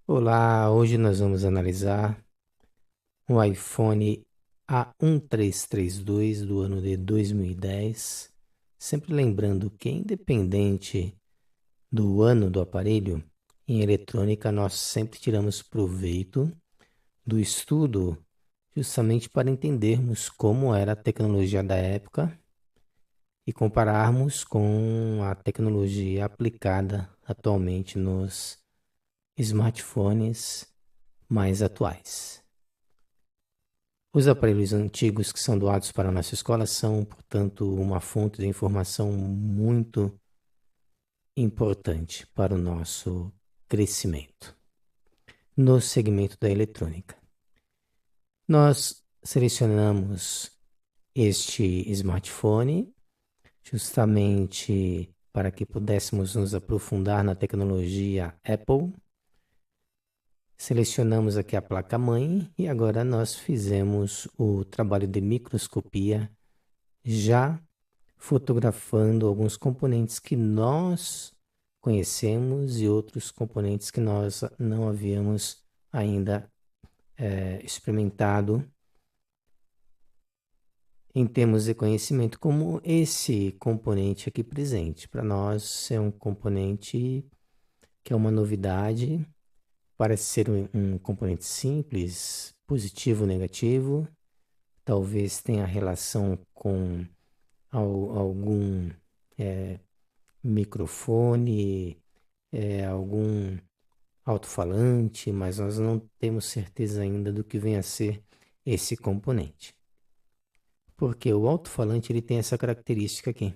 Olá, hoje nós vamos analisar o iPhone A1332 do ano de 2010. Sempre lembrando que, independente do ano do aparelho, em eletrônica nós sempre tiramos proveito do estudo justamente para entendermos como era a tecnologia da época e compararmos com a tecnologia aplicada atualmente nos smartphones mais atuais. Os aparelhos antigos que são doados para a nossa escola são, portanto, uma fonte de informação muito importante para o nosso crescimento no segmento da eletrônica. Nós selecionamos este smartphone justamente para que pudéssemos nos aprofundar na tecnologia Apple. Selecionamos aqui a placa-mãe e agora nós fizemos o trabalho de microscopia já fotografando alguns componentes que nós conhecemos e outros componentes que nós não havíamos ainda experimentado em termos de conhecimento, como esse componente aqui presente. Para nós é um componente que é uma novidade, parece ser um componente simples, positivo ou negativo, talvez tenha relação com algum microfone, algum alto-falante, mas nós não temos certeza ainda do que vem a ser esse componente. Porque o alto-falante ele tem essa característica aqui.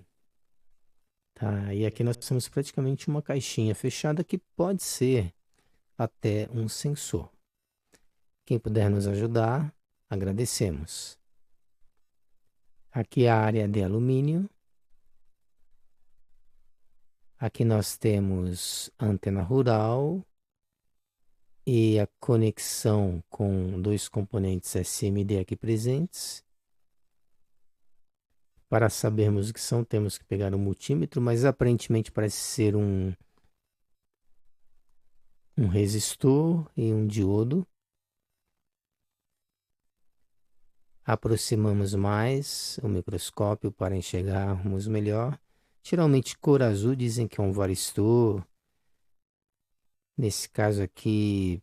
Tá? E aqui nós temos praticamente uma caixinha fechada que pode ser até um sensor. Quem puder nos ajudar, agradecemos. Aqui a área de alumínio. Aqui nós temos a antena rural e a conexão com dois componentes SMD aqui presentes. Para sabermos o que são, temos que pegar um multímetro, mas aparentemente parece ser um resistor e um diodo. Aproximamos mais o microscópio para enxergarmos melhor. Geralmente cor azul dizem que é um varistor. Nesse caso aqui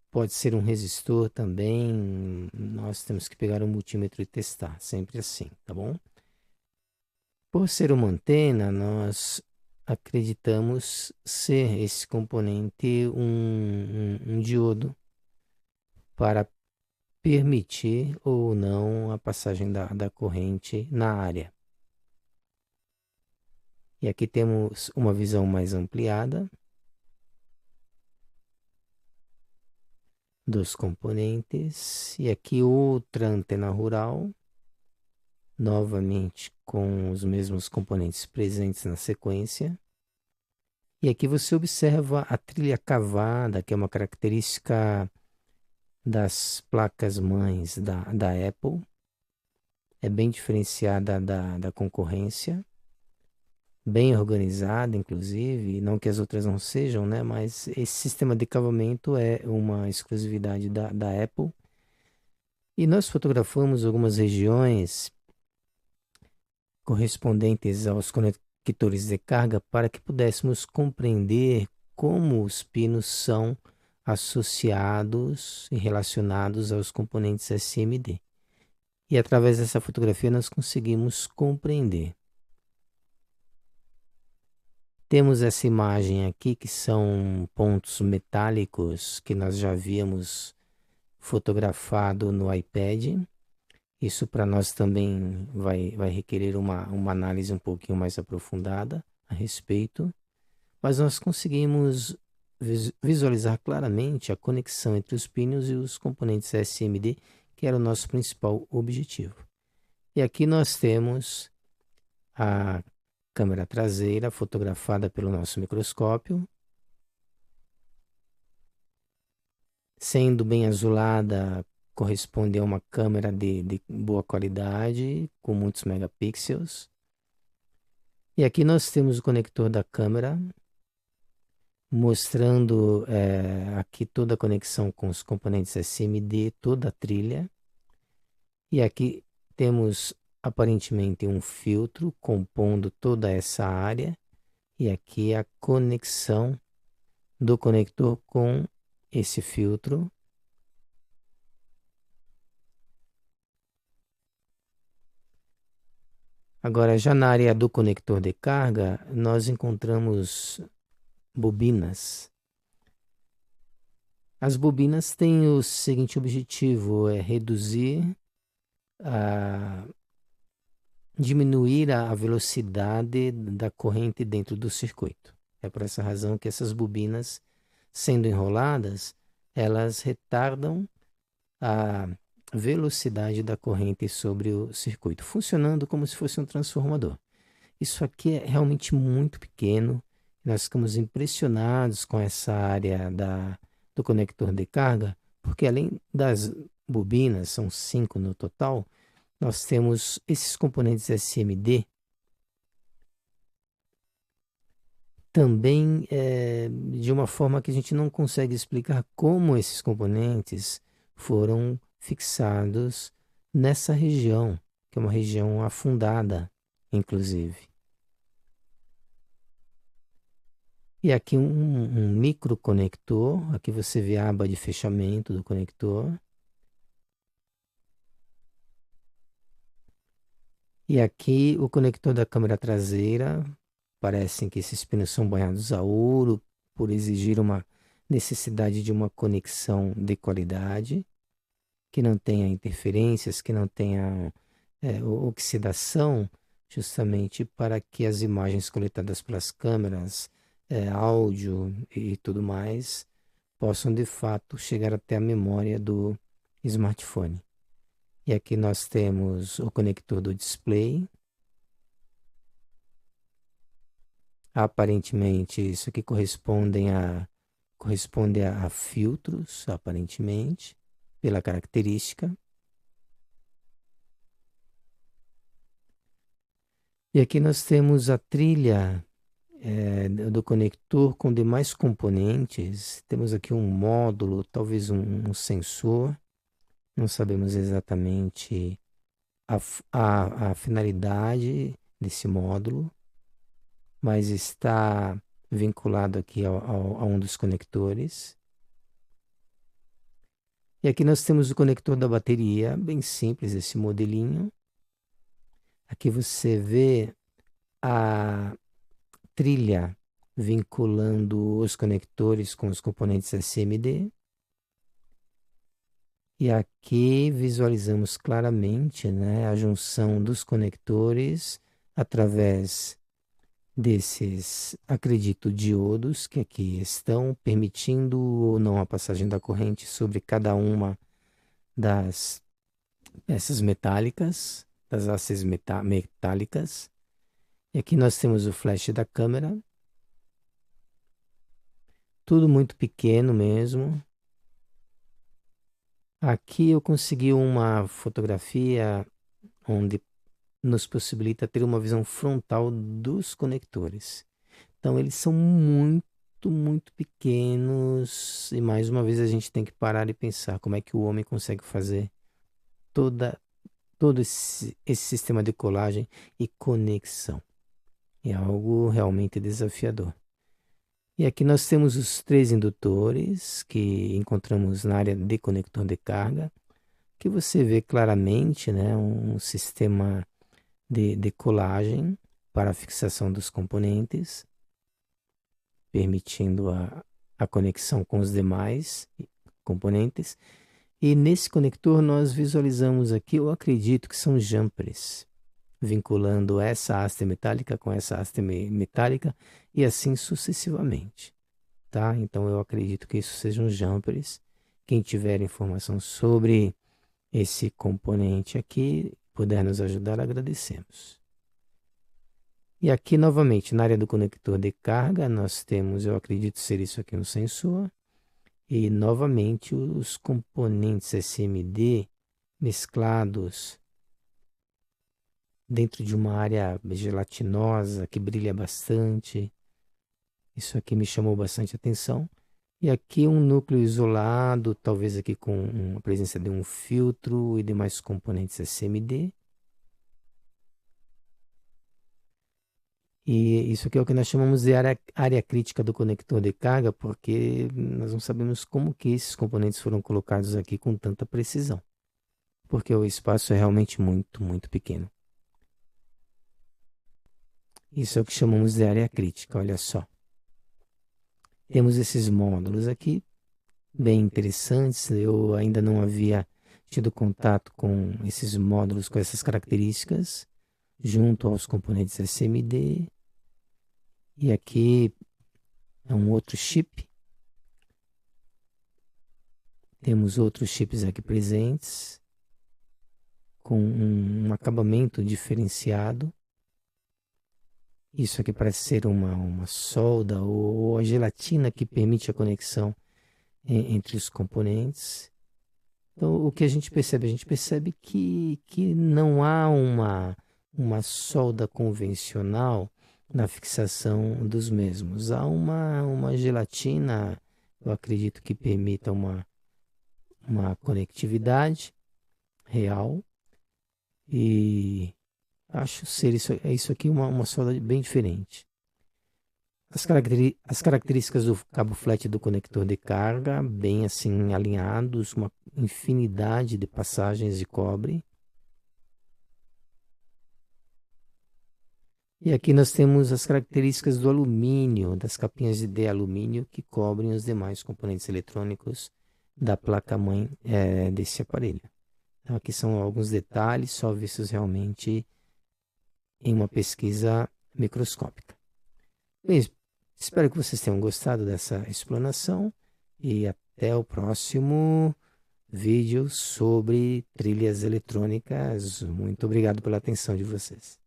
pode ser um resistor também. Nós temos que pegar um multímetro e testar, sempre assim, tá bom? Por ser uma antena, nós acreditamos ser esse componente um diodo para permitir ou não a passagem da corrente na área. E aqui temos uma visão mais ampliada dos componentes. E aqui outra antena rural, novamente com os mesmos componentes presentes na sequência. E aqui você observa a trilha cavada, que é uma característica das placas-mães da Apple. É bem diferenciada da concorrência, bem organizada, inclusive, não que as outras não sejam, né? Mas esse sistema de cavamento é uma exclusividade da Apple. E nós fotografamos algumas regiões correspondentes aos conectores de carga para que pudéssemos compreender como os pinos são associados e relacionados aos componentes SMD. E através dessa fotografia nós conseguimos compreender. Temos essa imagem aqui que são pontos metálicos que nós já havíamos fotografado no iPad. Isso para nós também vai requerer uma análise um pouquinho mais aprofundada a respeito. Mas nós conseguimos visualizar claramente a conexão entre os pinos e os componentes SMD, que era o nosso principal objetivo. E aqui nós temos a câmera traseira fotografada pelo nosso microscópio, sendo bem azulada, corresponde a uma câmera de boa qualidade, com muitos megapixels. E aqui nós temos o conector da câmera, mostrando aqui toda a conexão com os componentes SMD, toda a trilha. E aqui temos aparentemente um filtro compondo toda essa área. E aqui a conexão do conector com esse filtro. Agora, já na área do conector de carga, nós encontramos bobinas. As bobinas têm o seguinte objetivo, é diminuir a velocidade da corrente dentro do circuito. É por essa razão que essas bobinas, sendo enroladas, elas retardam a velocidade da corrente sobre o circuito, funcionando como se fosse um transformador. Isso aqui é realmente muito pequeno. Nós ficamos impressionados com essa área do conector de carga, porque além das bobinas, são 5 no total, nós temos esses componentes SMD também de uma forma que a gente não consegue explicar como esses componentes foram fixados nessa região, que é uma região afundada, inclusive. E aqui um microconector, aqui você vê a aba de fechamento do conector. E aqui o conector da câmera traseira, parecem que esses pinos são banhados a ouro por exigir uma necessidade de uma conexão de qualidade, que não tenha interferências, que não tenha oxidação, justamente para que as imagens coletadas pelas câmeras, áudio e tudo mais, possam de fato chegar até a memória do smartphone. E aqui nós temos o conector do display. Aparentemente, isso aqui corresponde a filtros, aparentemente, pela característica. E aqui nós temos a trilha do conector com demais componentes. Temos aqui um módulo, talvez um sensor. Não sabemos exatamente a finalidade desse módulo, mas está vinculado aqui a um dos conectores. E aqui nós temos o conector da bateria, bem simples esse modelinho. Aqui você vê a trilha vinculando os conectores com os componentes SMD. E aqui visualizamos claramente, né, a junção dos conectores através desses, acredito, diodos que aqui estão permitindo ou não a passagem da corrente sobre cada uma das peças metálicas, das hastes metálicas. E aqui nós temos o flash da câmera. Tudo muito pequeno mesmo. Aqui eu consegui uma fotografia onde nos possibilita ter uma visão frontal dos conectores. Então eles são muito pequenos e mais uma vez a gente tem que parar e pensar como é que o homem consegue fazer todo esse sistema de colagem e conexão. É algo realmente desafiador. E aqui nós temos os 3 indutores que encontramos na área de conector de carga, que você vê claramente, né, um sistema de colagem para a fixação dos componentes, permitindo a conexão com os demais componentes. E nesse conector nós visualizamos aqui, eu acredito que são jumpers, vinculando essa haste metálica com essa haste metálica e assim sucessivamente, tá? Então eu acredito que isso sejam jumpers. Quem tiver informação sobre esse componente aqui, puder nos ajudar, agradecemos. E aqui novamente, na área do conector de carga, nós temos, eu acredito ser isso aqui, um sensor. E novamente os componentes SMD mesclados dentro de uma área gelatinosa que brilha bastante. Isso aqui me chamou bastante atenção. E aqui um núcleo isolado, talvez aqui com a presença de um filtro e demais componentes SMD. E isso aqui é o que nós chamamos de área crítica do conector de carga, porque nós não sabemos como que esses componentes foram colocados aqui com tanta precisão, porque o espaço é realmente muito, muito pequeno. Isso é o que chamamos de área crítica, olha só. Temos esses módulos aqui, bem interessantes. Eu ainda não havia tido contato com esses módulos com essas características, junto aos componentes SMD. E aqui é um outro chip. Temos outros chips aqui presentes, com um acabamento diferenciado. Isso aqui parece ser uma solda ou a gelatina que permite a conexão entre os componentes. Então, o que a gente percebe? A gente percebe que não há uma solda convencional na fixação dos mesmos. Há uma gelatina, eu acredito que permita uma conectividade real, e acho ser isso aqui uma solda bem diferente. As características do cabo flat do conector de carga, bem assim alinhados, uma infinidade de passagens de cobre. E aqui nós temos as características do alumínio, das capinhas de alumínio que cobrem os demais componentes eletrônicos da placa-mãe desse aparelho. Então, aqui são alguns detalhes só vistos realmente em uma pesquisa microscópica. Bem, espero que vocês tenham gostado dessa explanação e até o próximo vídeo sobre trilhas eletrônicas. Muito obrigado pela atenção de vocês.